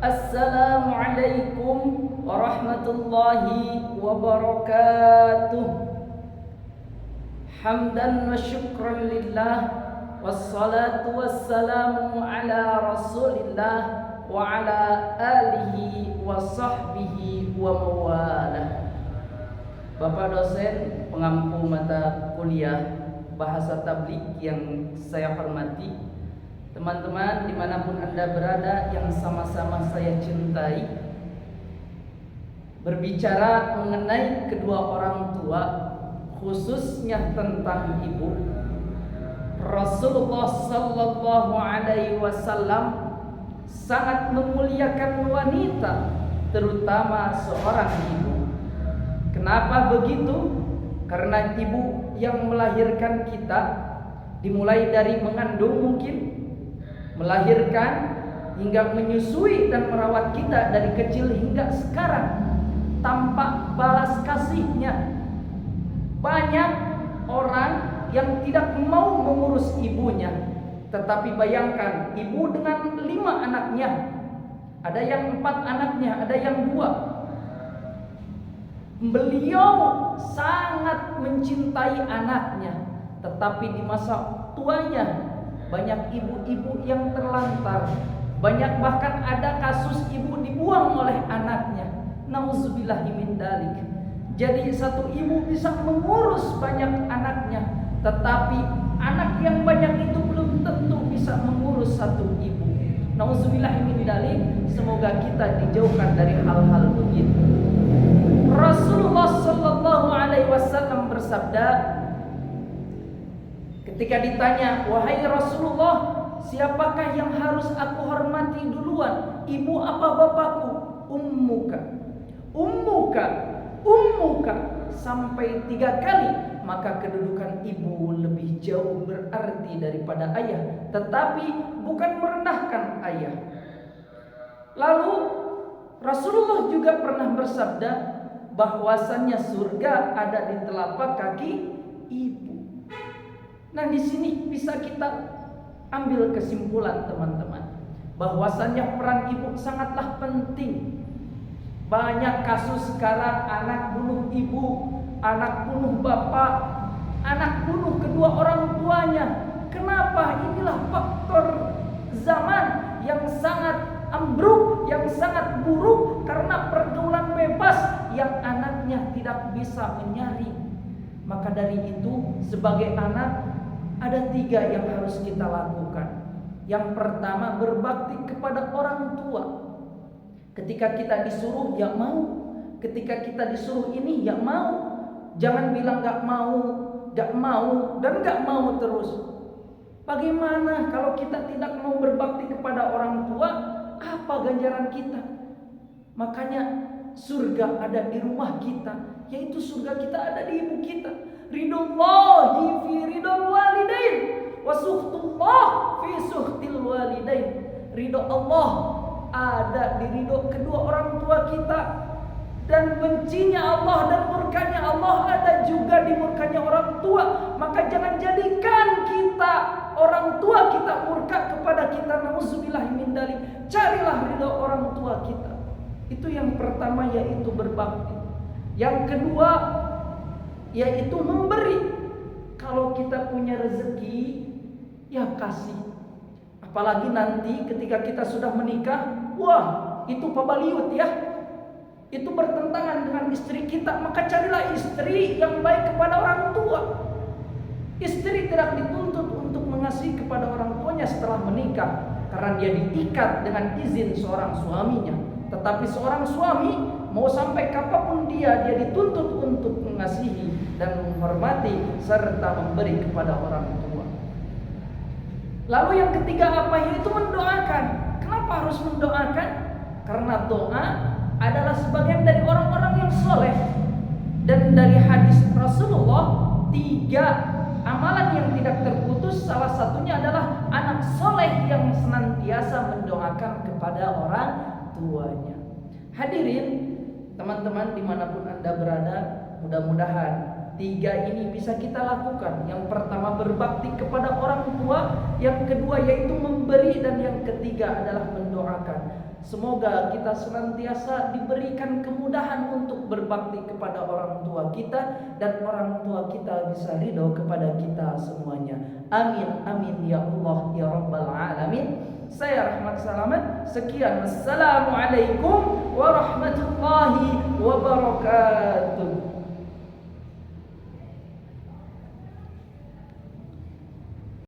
Assalamualaikum warahmatullahi wabarakatuh. Hamdan wa syukran lillah, wassalatu wassalamu ala rasulillah wa ala alihi wa sahbihi wa mawalah. Bapak dosen pengampu mata kuliah bahasa tabligh yang saya hormati, teman-teman dimanapun Anda berada yang sama-sama saya cintai, berbicara mengenai kedua orang tua, khususnya tentang ibu, Rasulullah sallallahu alaihi wasallam sangat memuliakan wanita, terutama seorang ibu. Kenapa begitu? Karena ibu yang melahirkan kita, dimulai dari mengandung mungkin, melahirkan hingga menyusui dan merawat kita dari kecil hingga sekarang, tanpa balas kasihnya. Banyak orang yang tidak mau mengurus ibunya, tetapi bayangkan ibu dengan 5 anaknya, ada yang 4 anaknya, ada yang 2. Beliau sangat mencintai anaknya, tetapi di masa tuanya banyak ibu-ibu yang terlantar. Banyak bahkan ada kasus ibu dibuang oleh anaknya. Nauzubillahi min dzalik. Jadi satu ibu bisa mengurus banyak anaknya, tetapi anak yang banyak itu belum tentu bisa mengurus satu ibu. Nauzubillahi min dzalik. Semoga kita dijauhkan dari hal-hal begitu. Rasulullah sallallahu alaihi wasallam bersabda, ketika ditanya, "Wahai Rasulullah, siapakah yang harus aku hormati duluan? Ibu apa bapakku?" Ummuka, ummuka, ummuka sampai 3 kali. Maka kedudukan ibu lebih jauh berarti daripada ayah, tetapi bukan merendahkan ayah. Lalu Rasulullah juga pernah bersabda bahwasannya surga ada di telapak kaki ibu. Nah, di sini bisa kita ambil kesimpulan teman-teman, bahwasannya peran ibu sangatlah penting. Banyak kasus sekarang anak bunuh ibu, anak bunuh bapak, anak bunuh kedua orang tuanya. Kenapa? Inilah faktor zaman yang sangat ambruk, yang sangat buruk karena pergaulan bebas yang anaknya tidak bisa menyaring. Maka dari itu sebagai anak ada 3 yang harus kita lakukan. Yang pertama, berbakti kepada orang tua. Ketika kita disuruh, ya mau. Ketika kita disuruh ini, ya mau. Jangan bilang gak mau, dan gak mau terus. Bagaimana kalau kita tidak mau berbakti kepada orang tua? Apa ganjaran kita? Makanya surga ada di rumah kita, yaitu surga kita ada di ibu kita. Ridhollahi fi ridhol walidain wa suhtullah fi suhtil walidain. Ridho Allah ada di ridho kedua orang tua kita, dan bencinya Allah dan murkanya Allah ada juga di murkanya orang tua. Maka jangan jadikan kita, orang tua kita murka kepada kita. Nauzubillahi min dzalik. Carilah ridho orang tua kita. Itu yang pertama, yaitu berbakti. Yang kedua, yaitu memberi. Kalau kita punya rezeki, ya kasih. Apalagi nanti ketika kita sudah menikah, wah, itu pabaliut ya. Itu bertentangan dengan istri kita. Maka carilah istri yang baik kepada orang tua. Istri tidak dituntut untuk mengasihi kepada orang tuanya setelah menikah, karena dia diikat dengan izin seorang suaminya. Tetapi seorang suami mau sampai kapanpun dia dituntut untuk mengasihi dan menghormati serta memberi kepada orang tua. Lalu yang ketiga apa? Yaitu mendoakan. Kenapa harus mendoakan? Karena doa adalah sebagian dari orang-orang yang soleh. Dan dari hadis Rasulullah, 3 amalan yang tidak terputus, salah satunya adalah anak soleh yang senantiasa mendoakan kepada orang tuanya. Hadirin, teman-teman dimanapun Anda berada, mudah-mudahan 3 ini bisa kita lakukan. Yang pertama, berbakti kepada orang tua. Yang kedua, yaitu memberi. Dan yang ketiga adalah mendoakan. Semoga kita senantiasa diberikan kemudahan untuk berbakti kepada orang tua kita, dan orang tua kita bisa ridho kepada kita semuanya. Amin amin ya Allah ya Rabbal Alamin. Saya Rahmat Salaman. Sekian. Wassalamualaikum warahmatullahi wabarakatuh.